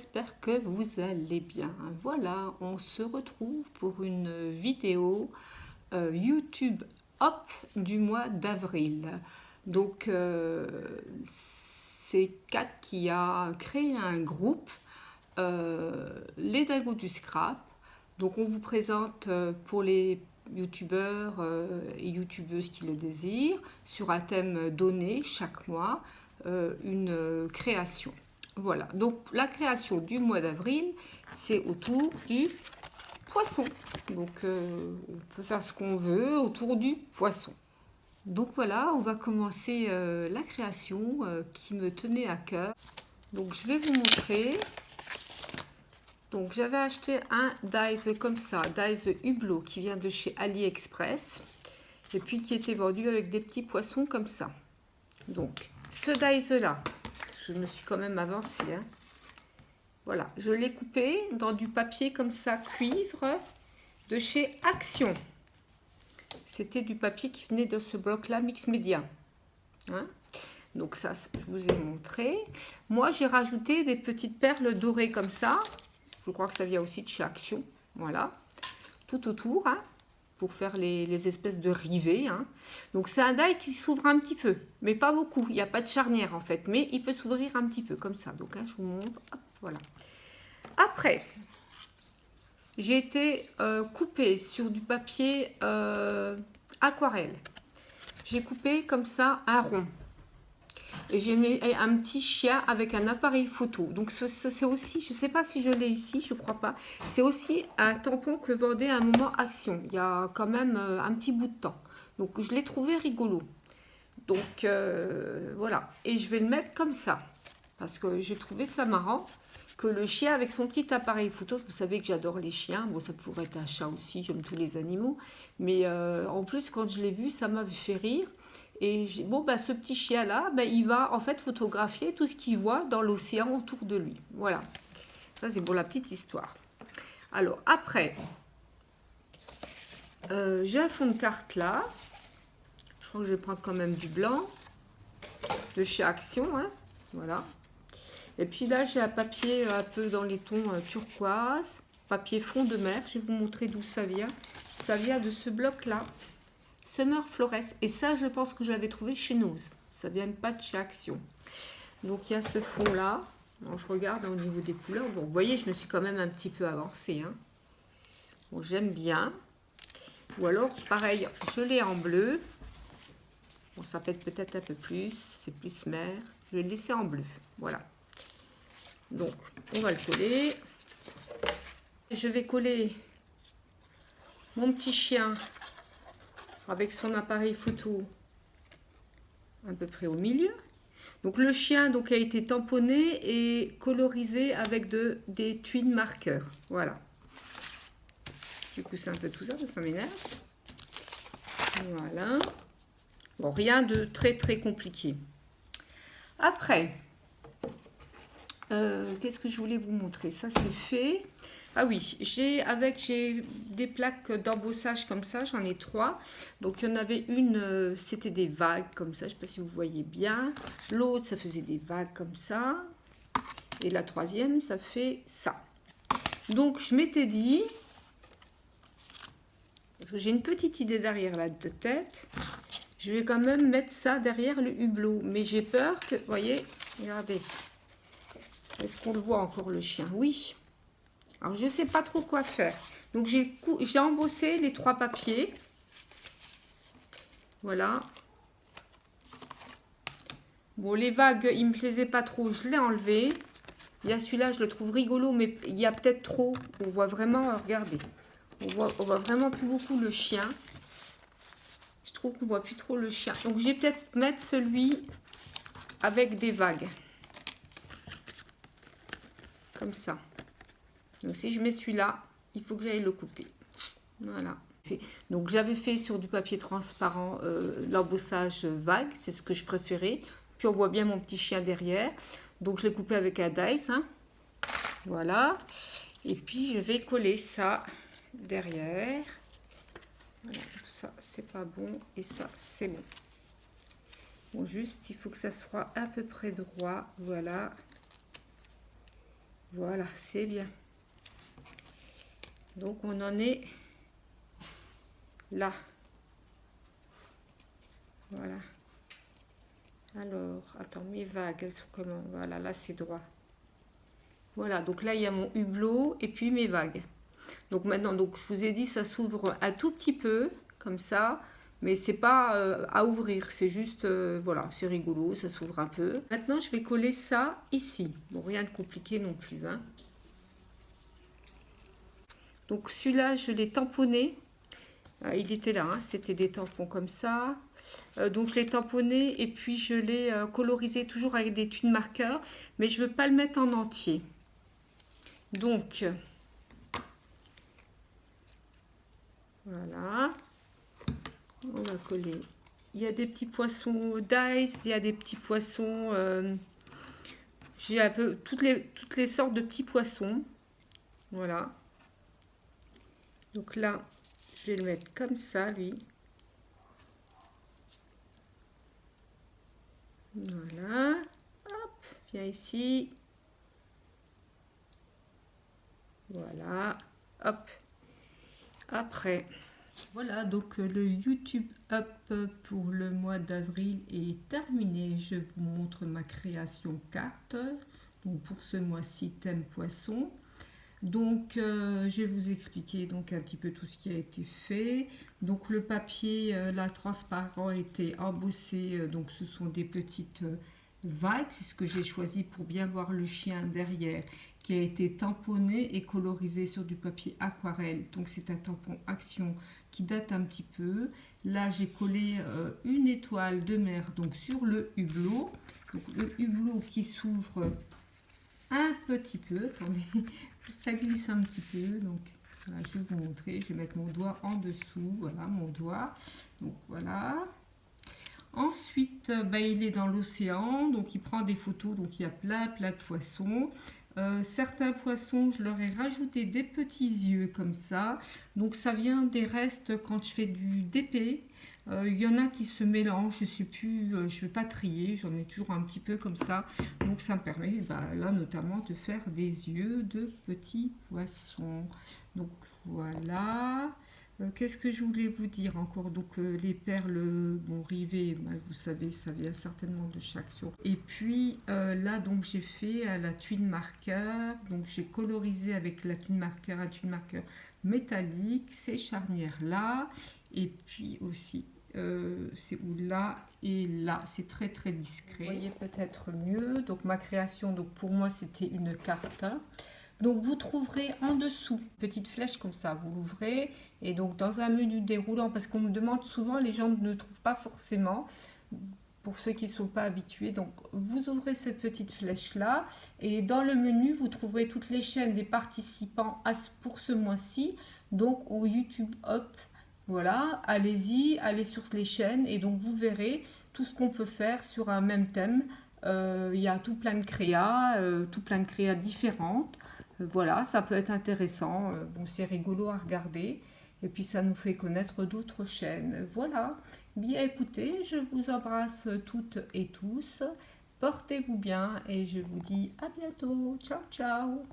j'espère que vous allez bien. Voilà, on se retrouve pour une vidéo YouTube Hop du mois d'avril. Donc, c'est Kat qui a créé un groupe, les Dingos du Scrap. Donc, on vous présente pour les youtubeurs et youtubeuses qui le désirent, sur un thème donné chaque mois, une création. Voilà, donc la création du mois d'avril, c'est autour du poisson. Donc on peut faire ce qu'on veut autour du poisson. Donc voilà, on va commencer la création qui me tenait à cœur. Donc je vais vous montrer. Donc j'avais acheté un dies comme ça, dies Hublot qui vient de chez AliExpress. Et puis qui était vendu avec des petits poissons comme ça. Donc ce dies là, je me suis quand même avancée, hein. Voilà, je l'ai coupé dans du papier comme ça, cuivre, de chez Action. C'était du papier qui venait de ce bloc-là, Mix Media. Hein, donc ça, je vous ai montré. Moi, j'ai rajouté des petites perles dorées comme ça. Je crois que ça vient aussi de chez Action. Voilà, tout autour, hein, pour faire les espèces de rivets. Hein. Donc c'est un die qui s'ouvre un petit peu, mais pas beaucoup. Il n'y a pas de charnière en fait, mais il peut s'ouvrir un petit peu comme ça. Donc hein, je vous montre. Hop, voilà. Après, j'ai été coupée sur du papier aquarelle. J'ai coupé comme ça un rond. Et j'ai mis un petit chien avec un appareil photo. Donc c'est aussi, je ne sais pas si je l'ai ici, je ne crois pas. C'est aussi un tampon que vendait à un moment Action. Il y a quand même un petit bout de temps. Donc je l'ai trouvé rigolo. Donc voilà. Et je vais le mettre comme ça. Parce que j'ai trouvé ça marrant. Que le chien avec son petit appareil photo, vous savez que j'adore les chiens, bon ça pourrait être un chat aussi, j'aime tous les animaux, mais en plus quand je l'ai vu, ça m'a fait rire, et bon bah ce petit chien là, bah, il va en fait photographier tout ce qu'il voit dans l'océan autour de lui, voilà, ça c'est pour la petite histoire. Alors après, j'ai un fond de carte là, je crois que je vais prendre quand même du blanc, de chez Action, hein, voilà. Et puis là, j'ai un papier un peu dans les tons turquoise, papier fond de mer. Je vais vous montrer d'où ça vient. Ça vient de ce bloc-là, Summer Flores. Et ça, je pense que je l'avais trouvé chez Nose. Ça vient pas de chez Action. Donc, il y a ce fond-là. Je regarde au niveau des couleurs. Bon, vous voyez, je me suis quand même un petit peu avancée. Hein. Bon, j'aime bien. Ou alors, pareil, je l'ai en bleu. Bon, ça pète peut-être un peu plus. C'est plus mer. Je vais le laisser en bleu. Voilà. Donc, on va le coller. Je vais coller mon petit chien avec son appareil photo à peu près au milieu. Donc, le chien donc, a été tamponné et colorisé avec des twin marqueurs. Voilà. Je vais pousser un peu tout ça, parce que ça m'énerve. Voilà. Bon, rien de très très compliqué. Après, qu'est-ce que je voulais vous montrer? Ça, c'est fait. Ah oui, j'ai des plaques d'embossage comme ça, j'en ai 3. Donc, il y en avait une, c'était des vagues comme ça, je ne sais pas si vous voyez bien. L'autre, ça faisait des vagues comme ça. Et la troisième, ça fait ça. Donc, je m'étais dit, parce que j'ai une petite idée derrière la tête, je vais quand même mettre ça derrière le hublot. Mais j'ai peur que, vous voyez, regardez. Est-ce qu'on le voit encore le chien? Oui. Alors, je ne sais pas trop quoi faire. Donc, j'ai embossé les 3 papiers. Voilà. Bon, les vagues, il ne me plaisait pas trop. Je l'ai enlevé. Il y a celui-là, je le trouve rigolo, mais il y a peut-être trop. On voit vraiment, regardez. On voit vraiment plus beaucoup le chien. Je trouve qu'on ne voit plus trop le chien. Donc, je vais peut-être mettre celui avec des vagues. Comme ça. Donc, si je mets celui-là, il faut que j'aille le couper. Voilà. Donc, j'avais fait sur du papier transparent l'embossage vague. C'est ce que je préférais. Puis, on voit bien mon petit chien derrière. Donc, je l'ai coupé avec un dice. Hein. Voilà. Et puis, je vais coller ça derrière. Voilà. Ça, c'est pas bon. Et ça, c'est bon. Bon, juste, il faut que ça soit à peu près droit. Voilà. Voilà, c'est bien. Donc on en est là. Voilà. Alors, attends, mes vagues, elles sont comment? Voilà, là c'est droit. Voilà, donc là il y a mon hublot et puis mes vagues. Donc maintenant, donc je vous ai dit, ça s'ouvre un tout petit peu, comme ça, mais c'est pas à ouvrir, c'est juste, voilà, c'est rigolo, ça s'ouvre un peu. Maintenant, je vais coller ça ici. Bon, rien de compliqué non plus, hein. Donc celui-là, je l'ai tamponné. Il était là, hein, c'était des tampons comme ça. Donc je l'ai tamponné et puis je l'ai colorisé toujours avec des tuiles marqueurs, mais je ne veux pas le mettre en entier. Donc, voilà. On va coller. Il y a des petits poissons d'ice, il y a des petits poissons. J'ai un peu toutes les sortes de petits poissons. Voilà. Donc là, je vais le mettre comme ça, lui. Voilà. Hop, viens ici. Voilà. Hop. Après. Voilà, donc le YouTube Up pour le mois d'avril est terminé. Je vous montre ma création carte. Donc pour ce mois-ci, thème poisson. Donc je vais vous expliquer donc un petit peu tout ce qui a été fait. Donc le papier, là, transparent, était embossé. Donc ce sont des petites vagues. C'est ce que j'ai choisi pour bien voir le chien derrière, qui a été tamponné et colorisé sur du papier aquarelle. Donc c'est un tampon Action qui date un petit peu. Là j'ai collé une étoile de mer donc sur le hublot. Donc le hublot qui s'ouvre un petit peu. Attendez, ça glisse un petit peu. Donc voilà, je vais vous montrer. Je vais mettre mon doigt en dessous. Voilà mon doigt. Donc voilà. Ensuite, il est dans l'océan, donc il prend des photos, donc il y a plein de poissons. Certains poissons, je leur ai rajouté des petits yeux comme ça. Donc ça vient des restes quand je fais du DP. Il y en a qui se mélangent, je ne sais plus, je ne vais pas trier, j'en ai toujours un petit peu comme ça. Donc ça me permet là notamment de faire des yeux de petits poissons. Donc voilà. Qu'est-ce que je voulais vous dire encore? Donc les perles rivées, vous savez, ça vient certainement de chaque sur. Et puis là, donc j'ai fait la tuile marqueur. Donc j'ai colorisé avec la tuile marqueur, un tuile marqueur métallique, ces charnières là. Et puis aussi, c'est où là et là, c'est très discret. Vous voyez peut-être mieux. Donc ma création, donc pour moi, c'était une carte. Donc vous trouverez en dessous, petite flèche comme ça, vous l'ouvrez et donc dans un menu déroulant, parce qu'on me demande souvent, les gens ne trouvent pas forcément, pour ceux qui ne sont pas habitués, donc vous ouvrez cette petite flèche là et dans le menu vous trouverez toutes les chaînes des participants pour ce mois-ci, donc au YouTube Up. Voilà, allez-y, allez sur les chaînes et donc vous verrez tout ce qu'on peut faire sur un même thème. Il y a tout plein de créas différentes. Voilà, ça peut être intéressant. Bon, c'est rigolo à regarder. Et puis ça nous fait connaître d'autres chaînes. Voilà. Bien écoutez, je vous embrasse toutes et tous. Portez-vous bien et je vous dis à bientôt. Ciao, ciao.